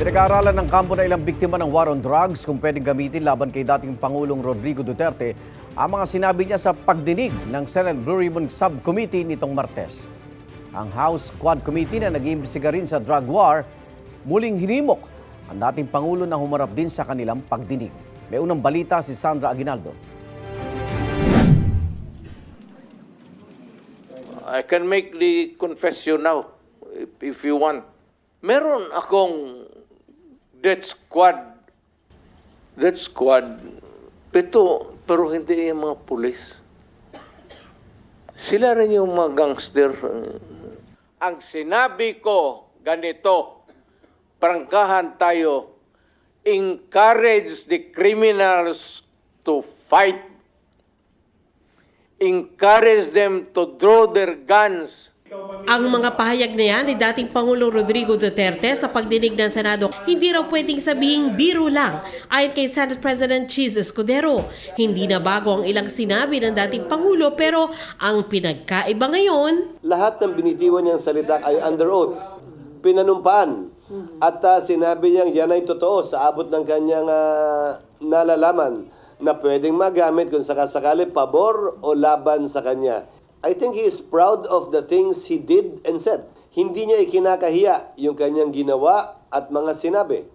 Pinag-aaralan ng kampo na ilang biktima ng war on drugs kung pwedeng gamitin laban kay dating Pangulong Rodrigo Duterte ang mga sinabi niya sa pagdinig ng Senate Blue Ribbon Subcommittee nitong Martes. Ang House Quad Committee na nag-iimbestiga rin sa drug war, muling hinimok ang dating Pangulo na humarap din sa kanilang pagdinig. May unang balita si Sandra Aguinaldo. I can make the confession now if you want. Meron akong death squad, pero hindi yung mga pulis. Sila rin yung mga gangster. Ang sinabi ko, ganito, prangkahan tayo, encourage the criminals to fight. Encourage them to draw their guns. Ang mga pahayag na yan ni dating Pangulong Rodrigo Duterte sa pagdinig ng Senado, hindi raw pwedeng sabihing biro lang. Ayon kay Senate President Cheese Escudero, hindi na bago ang ilang sinabi ng dating Pangulo, pero ang pinagkaiba ngayon, lahat ng binitiwan niyang salita ay under oath, pinanumpaan. At sinabi niyang yan ay totoo sa abot ng kanyang nalalaman na pwedeng magamit kung sakasakali pabor o laban sa kanya. I think he is proud of the things he did and said. Hindi niya ikinakahiya yung kanyang ginawa at mga sinabi.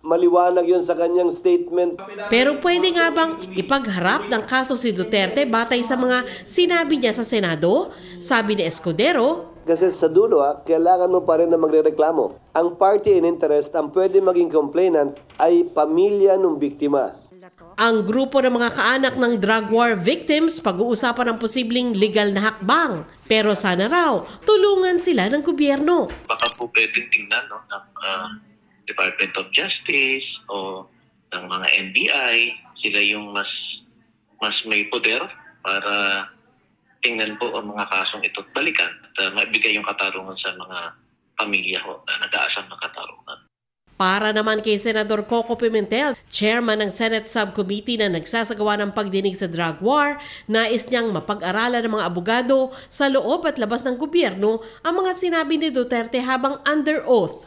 Maliwanag yun sa kanyang statement. Pero pwede nga bang ipagharap ng kaso si Duterte batay sa mga sinabi niya sa Senado? Sabi ni Escudero, kasi sa dulo, kailangan mo pa rin na magrereklamo. Ang party in interest, ang pwede maging complainant ay pamilya ng biktima. ang grupo ng mga kaanak ng drug war victims pag-uusapan ng posibleng legal na hakbang. Pero sana raw, tulungan sila ng gobyerno. Baka po pwedeng tingnan ng Department of Justice o ng mga NBI, sila yung mas may poder para tingnan po ang mga kasong ito at balikan at maibigay yung katarungan sa mga pamilya ho na nag-aasam ng katarungan. Para naman kay Senador Coco Pimentel, chairman ng Senate Subcommittee na nagsasagawa ng pagdinig sa drug war, nais niyang mapag-aralan ng mga abogado sa loob at labas ng gobyerno ang mga sinabi ni Duterte habang under oath.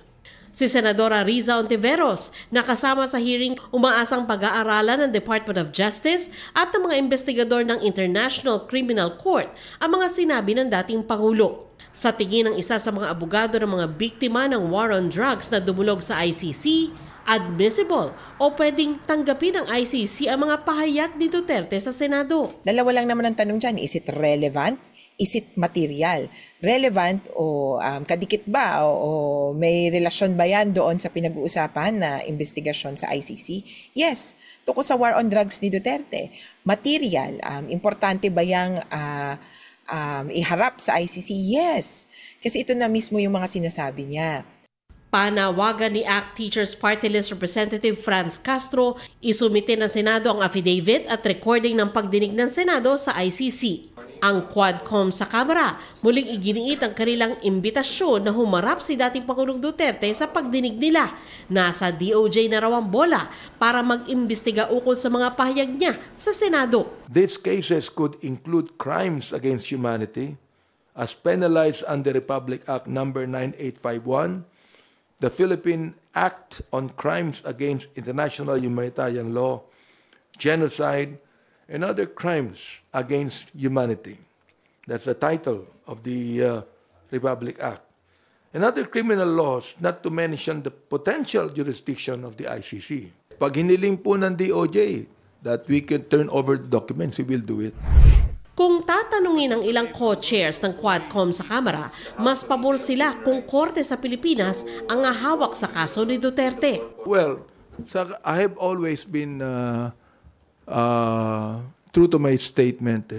Si Senadora Riza Ontiveros, nakasama sa hearing, umaasang pag-aaralan ng Department of Justice at ng mga investigador ng International Criminal Court ang mga sinabi ng dating Pangulo. Sa tingin ng isa sa mga abogado ng mga biktima ng war on drugs na dumulog sa ICC, admissible o pwedeng tanggapin ng ICC ang mga pahayag ni Duterte sa Senado. Dalawa lang naman ang tanong dyan, is it relevant? Is it material? Relevant o kadikit ba? O may relasyon ba yan doon sa pinag-uusapan na investigasyon sa ICC? Yes, tungkol sa war on drugs ni Duterte. Material, importante ba yung iharap sa ICC? Yes, kasi ito na mismo yung mga sinasabi niya. Panawagan ni ACT Teachers Party List Representative Franz Castro, isumite ng Senado ang affidavit at recording ng pagdinig ng Senado sa ICC. Ang Quadcom sa Kamara, muling iginiit ang kanilang imbitasyon na humarap si dating Pangulong Duterte sa pagdinig nila. Nasa DOJ na raw ang bola para mag-imbestiga ukol sa mga pahayag niya sa Senado. These cases could include crimes against humanity as penalized under Republic Act No. 9851, the Philippine Act on Crimes Against International Humanitarian Law, genocide, and other crimes against humanity. That's the title of the Republic Act. And other criminal laws, not to mention the potential jurisdiction of the ICC. Pag hiniling po ng DOJ that we can turn over the documents, we will do it. Kung tatanungin ang ilang co-chairs ng Quadcom sa Kamara, mas pabor sila kung korte sa Pilipinas ang hawak sa kaso ni Duterte. Well, I have always been true to my statement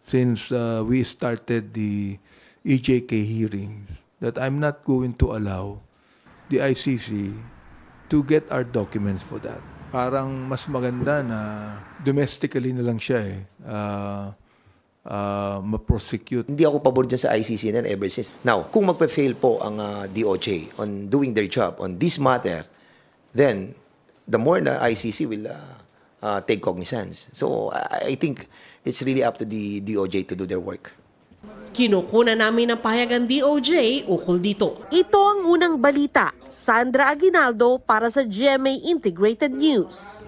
since we started the EJK hearings that I'm not going to allow the ICC to get our documents for that. Parang mas maganda na domestically na lang siya ma-prosecute. Hindi ako pabor dyan sa ICC na ever since. Now, kung magpa-fail po ang DOJ on doing their job on this matter, then the more na ICC will take cognizance. So I think it's really up to the DOJ to do their work. Kinukuna namin ng pahayagan DOJ ukol dito. Ito ang unang balita. Sandra Aguinaldo para sa GMA Integrated News.